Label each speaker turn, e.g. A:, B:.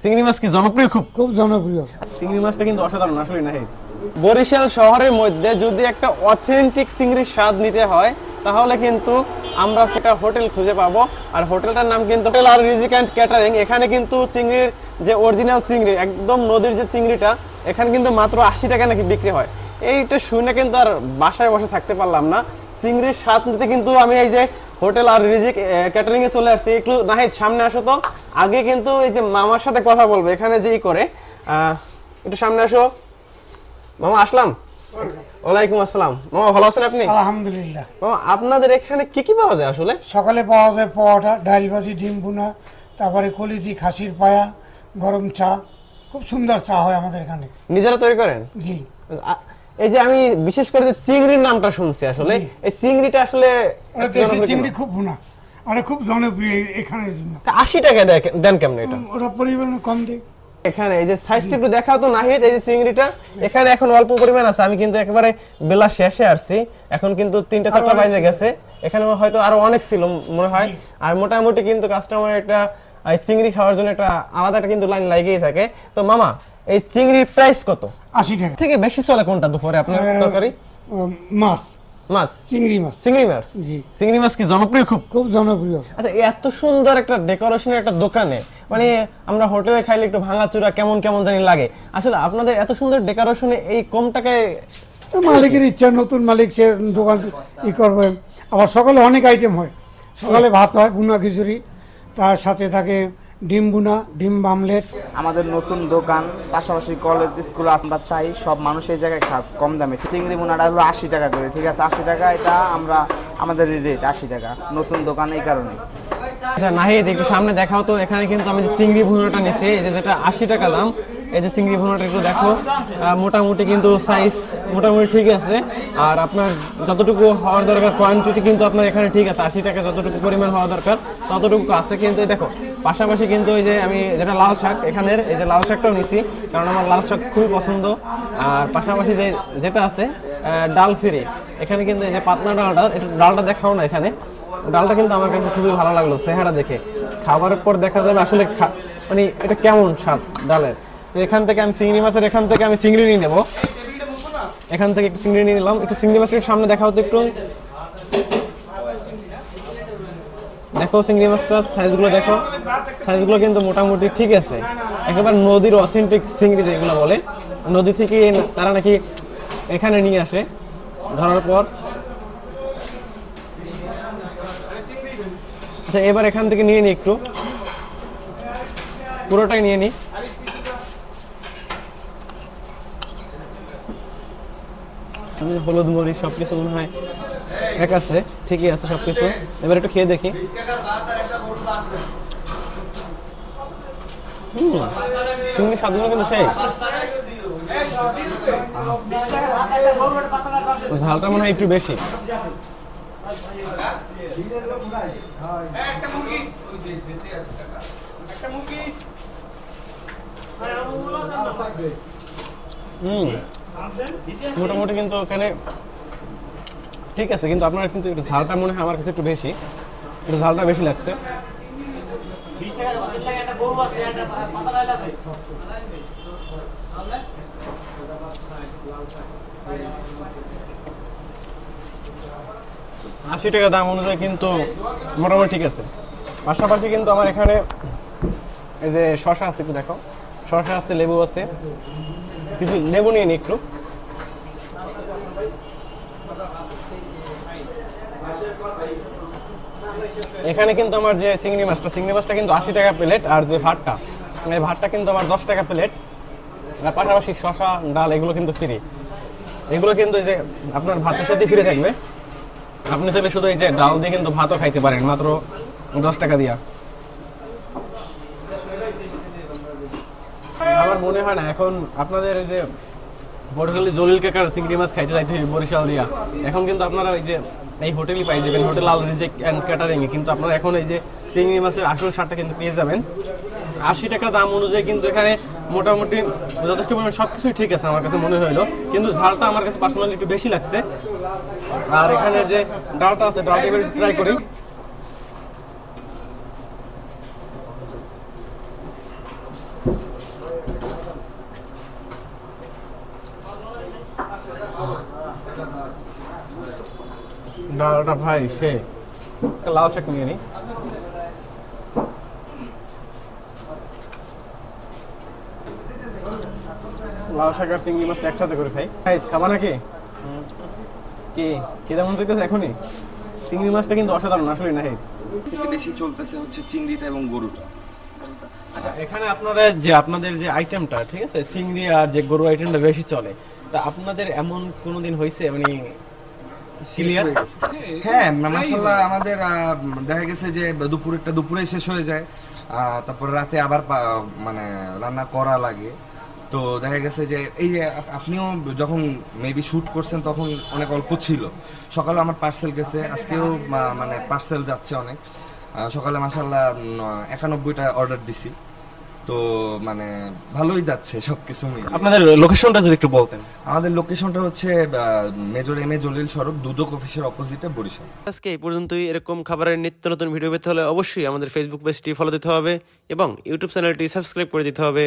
A: চিংড়ি মাছ কি জনপ্রিয়?
B: খুব জনপ্রিয়।
A: চিংড়ি মাছটা কিন্তু অসাধারণ আসলে না। বরিশাল শহরের মধ্যে যদি একটা অথেন্টিক চিংড়ির স্বাদ নিতে হয় তাহলে কিন্তু আমরা একটা হোটেল খুঁজে পাবো, আর হোটেলটার নাম কিন্তু হোটেল আর রিজিক এন্ড ক্যাটারিং। এখানে কিন্তু চিংড়ির যে অরিজিনাল চিংড়ি, একদম নদীর যে চিংড়িটা, এখানে কিন্তু মাত্র 80 টাকা নাকি বিক্রি হয়। এইটা শুনে কিন্তু আর বাসায় বসে থাকতে পারলাম না। চিংড়ির স্বাদ নিতে কিন্তু আমি এই যে হোটেল আর রিজিক ক্যাটারিং এ চলে আসছি। একটু নাহিদ সামনে আসো তো। আগে কিন্তু এই যে মামার সাথে কথা বলবো এখানে যেই করে, একটু সামনে আসো। মামা আসলাম। ওয়ালাইকুম আসসালাম। মামা ভালো আছেন আপনি?
B: আলহামদুলিল্লাহ।
A: মামা আপনাদের এখানে কি কি পাওয়া যায় আসলে?
B: সকালে পাওয়া যায় পরোটা, ডাল ভাজি, ডিম ভুনা, তারপরে কলিজি, খাসির পায়া, গরম চা। খুব সুন্দর চা হয় আমাদের এখানে।
A: নিজেরা তৈরি করেন?
B: জি।
A: এই যে আমি বিশেষ করে যে চিংড়ির নামটা শুনছি, আসলে এই চিংড়িটা আসলে
B: দেশি চিংড়ি খুব ভুনা আর খুব জনপ্রিয় এখানের জন্য।
A: 80 টাকা দেন কেমন এটা?
B: ওরা পরিমাণে কম দেয়।
A: এখানে এই যে সাইজটা একটু দেখাও তো নাহিদ। এই যে চিংড়িটা এখানে এখন অল্প পরিমাণ আছে। আমি কিন্তু একেবারে বেলা শেষে আসছি, এখন কিন্তু 3-4টা বাজে গেছে। এখানে হয়তো আরো অনেক ছিল মনে হয়। আর মোটামুটি কিন্তু কাস্টমার একটা চিংড়ি খাওয়ার জন্য একটা আলাদা একটা কিন্তু লাইন লাগেই থাকে। তো মামা এই চিংড়ির প্রাইস কত?
B: 80 টাকা
A: থেকে বেশি চলে কোনটা দুপুরে আপনার তরকারি?
B: মাছ।
A: মাছ,
B: চিংড়ি মাছ।
A: চিংড়ি মাছ।
B: জি।
A: চিংড়ি মাছ কি জনপ্রিয়?
B: খুব জনপ্রিয়।
A: আচ্ছা, এত সুন্দর একটা ডেকোরেশনের একটা দোকানে, মানে আমরা হোটেলে খাইলে একটু ভাঙাচুরা কেমন কেমন জানি লাগে। আসলে আপনাদের এত সুন্দর ডেকোরেশনে এই কম টাকায়?
B: মালিকের ইচ্ছা, নতুন মালিক সে দোকান করবে। আবার সকালে অনেক আইটেম হয়। সকালে ভাত হয়, ভুনা খিচুড়ি, তার সাথে থাকে ডিম ভুনা, ডিম আমলেট।
C: আমাদের নতুন দোকান, পাশাপাশি কলেজ স্কুল, আমরা চাই সব মানুষ এই জায়গায় খাক কম দামে। চিংড়ি ভুনাটা হলো 80 টাকা করে, ঠিক আছে? 80 টাকা এটা আমাদের রেট 80 টাকা। নতুন দোকান এই কারণে।
A: আচ্ছা নাহিদ, একটু সামনে দেখাও তো। এখানে কিন্তু আমি যে চিংড়ি ভুনাটা নিছি, এই যে যেটা 80 টাকা দাম, এই যে চিংড়ি ভুনাটা একটু দেখো। মোটামুটি কিন্তু সাইজ মোটামুটি ঠিক আছে। আর আপনার যতটুকু হওয়ার দরকার কোয়ান্টিটি কিন্তু আপনার এখানে ঠিক আছে। 80 টাকা যতটুকু পরিমাণ হওয়া দরকার ততটুকু আছে। কিন্তু দেখো পাশাপাশি কিন্তু এই যে আমি যেটা লাল শাক, এখানের এই যে লাল শাকটাও নিছি, কারণ আমার লাল শাক খুবই পছন্দ। আর পাশাপাশি যেটা আছে ডাল ফ্রি, এখানে কিন্তু এই যে পাতলা ডালটা, একটু ডালটা দেখাও না। এখানে ডালটা কিন্তু আমার কাছে খুবই ভালো লাগলো চেহারা দেখে। খাবারের পর দেখা যাবে আসলে মানে এটা কেমন স্বাদ ডালের। তো এখান থেকে আমি চিংড়ি মাছের এখান থেকে আমি চিংড়ি নিয়ে নেবো। এখান থেকে একটু চিংড়ি নিয়ে নিলাম। একটু চিংড়ি মাছটা সামনে দেখাও তো একটু। দেখো চিংড়ি মাছটার সাইজগুলো দেখো। সাইজগুলো কিন্তু মোটামুটি ঠিক আছে। একেবারে নদীর অথেন্টিক চিংড়ি যেগুলো বলে, নদী থেকে তারা নাকি এখানে নিয়ে আসে ধরার পর। আচ্ছা এবার এখান থেকে নিয়ে নিই, একটু পুরোটাই নিয়ে নিই। হলুদ মরিচ সবকিছু মনে হয় এক আছে, ঠিকই আছে সবকিছু। এবার একটু খেয়ে দেখি। চিংড়ি স্বাদগুলো কিন্তু সেই। ঝালটা মনে হয় একটু বেশি। মোটামুটি কিন্তু এখানে ঠিক আছে, কিন্তু আপনার কিন্তু একটু ঝালটা মনে হয় আমার কাছে একটু বেশি, একটু ঝালটা বেশি লাগছে। আশি টাকা দাম অনুযায়ী কিন্তু মোটামুটি ঠিক আছে। পাশাপাশি কিন্তু আমার এখানে এই যে শসা আছে, একটু দেখো। শসা আছে, লেবু আছে, কিছু লেবু নিয়ে নি একটু। এখানে কিন্তু আমার যে চিংড়ি মাছটা কিন্তু 80 টাকা প্লেট। আর যে ভাতটা, এই ভাতটা কিন্তু আমার 10 টাকা প্লেট। আর পাশাপাশি শসা, ডাল এগুলো কিন্তু ফ্রি। এগুলো কিন্তু এই যে আপনার ভাতের সাথে ফ্রি থাকবে। আপনি চাইলে শুধু এই যে ডাল দিয়ে কিন্তু ভাতও খাইতে পারেন মাত্র 10 টাকা দিয়া। আমার মনে হয় না এখন আপনাদের এই যে পটুয়াখালী জলিল কাকার চিংড়ি মাছ খাইতে যাইতে বরিশাল দিয়া, এখন কিন্তু আপনারা এই যে এই হোটেলই পাই যাবেন, হোটেল আল রিজিক এন্ড ক্যাটারিং এ। কিন্তু আপনারা এখন এই যে চিংড়ি মাছের আসল স্বাদটা কিন্তু পেয়ে যাবেন। 80 টাকা দাম অনুযায়ী কিন্তু এখানে মোটামুটি যথেষ্ট পরিমাণ সবকিছুই ঠিক আছে আমার কাছে মনে হইলো। কিন্তু ঝালটা আমার কাছে পার্সোনালি একটু বেশি লাগছে। আর এখানে যে ডালটা আছে, ডালটা এবার ট্রাই করি। ডালটা ভাই সে লাল শাক নিয়ে নি। লাল শাক আর চিংড়ি মাছটা একসাথে করে খাই। খাই খাবা নাকি? কি খেতে মন চাইতেছে এখনই? চিংড়ি মাছটা কিন্তু অসাধারণ আসলে না।
D: থেকে বেশি চলতেছে হচ্ছে চিংড়িটা এবং গরুটা।
A: আচ্ছা, এখানে আপনারা যে আপনাদের যে আইটেমটা ঠিক আছে, চিংড়ি আর যে গরু আইটেমটা বেশি চলে, তা আপনাদের এমন কোনোদিন হয়েছে মানে ক্লিয়ার?
D: হ্যাঁ, মাশাআল্লাহ আমাদের দেখা গেছে যে দুপুরেরটা দুপুরে শেষ হয়ে যায়, তারপর রাতে আবার মানে রান্না করা লাগে। তো দেখা গেছে যে এই যে আপনিও যখন মেবি শ্যুট করছেন তখন অনেক অল্প ছিল। সকালে আমার পার্সেল গেছে, আজকেও মানে পার্সেল যাচ্ছে অনেক। সকালে মাশাআল্লাহ 91টা অর্ডার দিছি। তো মানে ভালোই যাচ্ছে সবকিছু মিলে।
A: আপনাদের লোকেশনটা যদি একটু বলতেন।
D: আমাদের লোকেশনটা হচ্ছে মেজর এম এ জলিল সড়ক, দুদক অফিসের অপোজিটে, বরিশাল।
E: আজকে এই পর্যন্তই। এরকম খাবারের নিত্য নতুন ভিডিও পেতে হলে অবশ্যই আমাদের ফেসবুক পেজটি ফলো দিতে হবে এবং ইউটিউব চ্যানেলটি সাবস্ক্রাইব করে দিতে হবে।